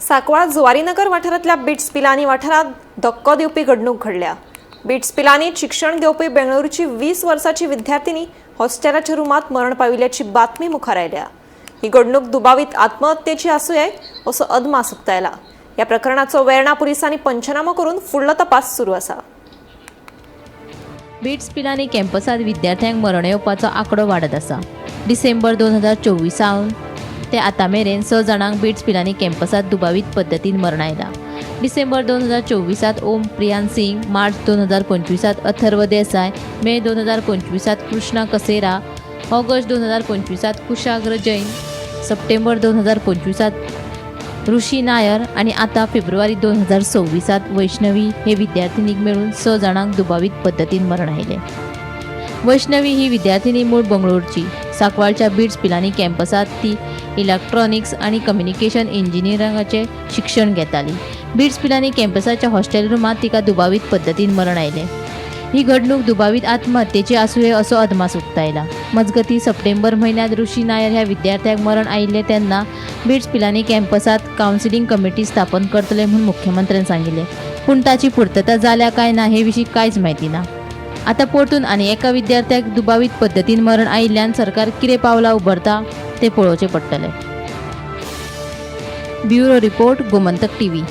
साकवाळ जुवारीनगर वाठारांतल्या बिट्स पिलानी वाठारात धक्को दिवपी घडणूक घडल्या। बिट्स पिलानीत शिक्षण घेवपी बेंगळुरूची 20 वर्सांची विद्यार्थिनी हॉस्टेलाच्या रूमात मरण पाविल्ल्याची बातमी मुखार आयल्या। ही घडणूक दुबावीत आत्महत्येची आसूंये असो अदमास उक्तायला। या प्रकरणाचो वेर्णा पुलिसांनी पंचनामा करून फुडलो तपास सुरू आसा। बिट्स पिलानी कॅम्पसात विद्यार्थ्यांक मरण येवपाचो आंकडो वाडत आसा। डिसेंबर 2024 सावन ते आतां मेरेन 6 जाणांक बिट्स पिलानी कॅम्पसात दुबावीत पद्दतीन मरण आयलां। डिसेंबर 2024 ओम प्रियान सिंग, मार्च 2025 अथर्व देसाय, मे 2025 कृष्णा कसेरा, ऑगस्ट 2025 कुशाग्र जैन, सप्टेंबर 2025 ऋषी नायर आणि आता फेब्रुवारी 2026 वैष्णवी हे विद्यार्थिनीक मेळून 6 जाणांक दुबावीत पद्दतीन मरण आयले। वैष्णवी ही विद्यार्थिनी मूळ बंगळुरूची। साकवाळच्या बिट्स पिलानी कॅम्पसात ती इलेक्ट्रॉनिक्स आणि कम्युनिकेशन इंजिनियरिंगाचे शिक्षण घेताली। बिट्स पिलानी कॅम्पसाच्या हॉस्टेल रूमात तिका दुबावीत पद्दतीन मरण आयले। ही घडणूक दुबावीत आत्महत्येची आसूंये असो अदमास उक्तायला। मजगतीं सप्टेंबर म्हयन्यात ऋषी नायर ह्या विद्यार्थ्याक मरण आयिल्ले तेन्ना बिट्स पिलानी कॅम्पसात कावन्सिलिंग कमिटी स्थापन करतले म्हूण मुख्यमंत्र्यान सांगिल्ले, पूण ताची पूर्तता जाल्या काय ना हे विशीं कांयच म्हायती ना। आता परतून आनी एका विद्यार्थ्याक दुबावीत पद्दतीन मरण आयिल्ल्यान सरकार कितें पावलां उबरता ते पळोवचें पडटलें। Bureau report, Gomantak TV.